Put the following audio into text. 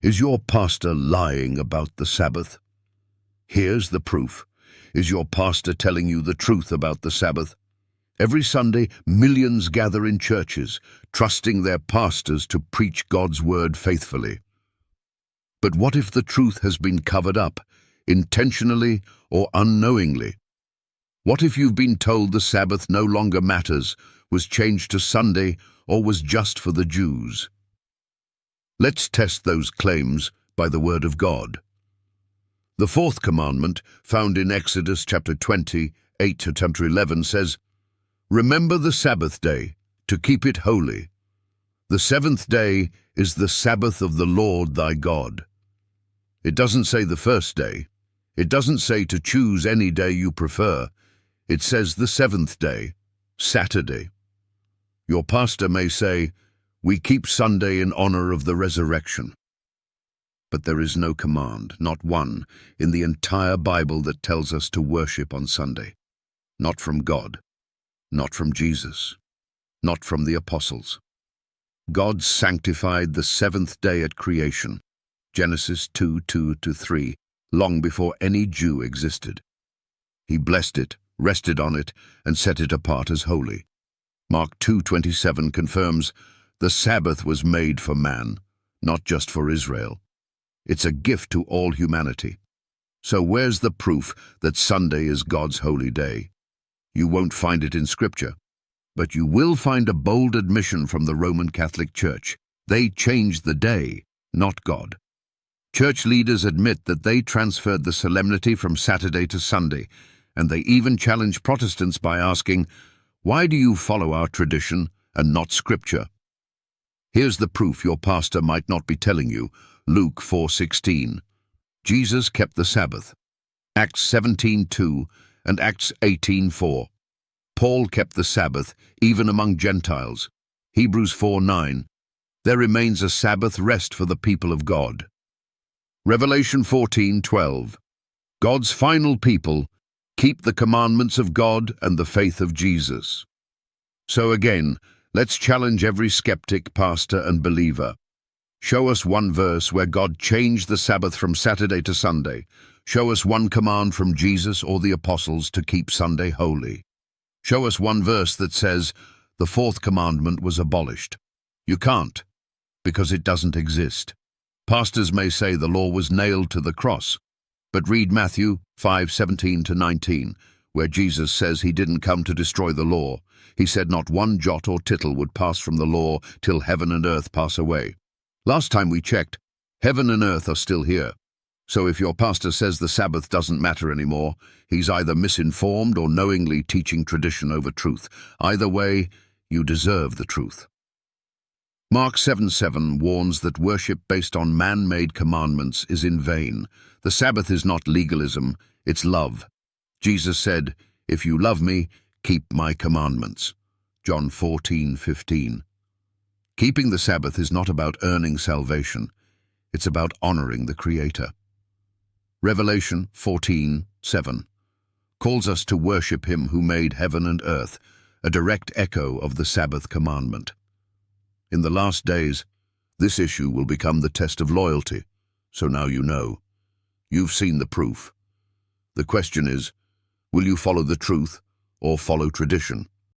Is your pastor lying about the Sabbath? Here's the proof. Is your pastor telling you the truth about the Sabbath? Every Sunday, millions gather in churches, trusting their pastors to preach God's word faithfully. But what if the truth has been covered up, intentionally or unknowingly? What if you've been told the Sabbath no longer matters, was changed to Sunday, or was just for the Jews? Let's test those claims by the word of God. The fourth commandment, found in Exodus chapter 20, 8 to chapter 11, says, "Remember the Sabbath day, to keep it holy. The seventh day is the Sabbath of the Lord thy God." It doesn't say the first day. It doesn't say to choose any day you prefer. It says the seventh day, Saturday. Your pastor may say, "We keep Sunday in honor of the resurrection." But there is no command, not one, in the entire Bible that tells us to worship on Sunday. Not from God, not from Jesus, not from the apostles. God sanctified the seventh day at creation, Genesis 2:2-3, long before any Jew existed. He blessed it, rested on it, and set it apart as holy. Mark 2:27 confirms, the Sabbath was made for man, not just for Israel. It's a gift to all humanity. So where's the proof that Sunday is God's holy day? You won't find it in Scripture, but you will find a bold admission from the Roman Catholic Church. They changed the day, not God. Church leaders admit that they transferred the solemnity from Saturday to Sunday, and they even challenge Protestants by asking, "Why do you follow our tradition and not Scripture?" Here's the proof your pastor might not be telling you. Luke 4:16. Jesus kept the Sabbath. Acts 17:2 and Acts 18:4. Paul kept the Sabbath, even among Gentiles. Hebrews 4:9. There remains a Sabbath rest for the people of God. Revelation 14:12. God's final people keep the commandments of God and the faith of Jesus. So again, let's challenge every skeptic, pastor, and believer. Show us one verse where God changed the Sabbath from Saturday to Sunday. Show us one command from Jesus or the apostles to keep Sunday holy. Show us one verse that says the fourth commandment was abolished. You can't, because it doesn't exist. Pastors may say the law was nailed to the cross, but read Matthew 5:17-19, where Jesus says he didn't come to destroy the law. He said not one jot or tittle would pass from the law till heaven and earth pass away. Last time we checked, heaven and earth are still here. So if your pastor says the Sabbath doesn't matter anymore, he's either misinformed or knowingly teaching tradition over truth. Either way, you deserve the truth. Mark 7:7 warns that worship based on man-made commandments is in vain. The Sabbath is not legalism, it's love. Jesus said, "If you love me, keep my commandments." John 14:15. Keeping the Sabbath is not about earning salvation. It's about honoring the Creator. Revelation 14:7 calls us to worship Him who made heaven and earth, a direct echo of the Sabbath commandment. In the last days, this issue will become the test of loyalty, so now you know. You've seen the proof. The question is, will you follow the truth or follow tradition?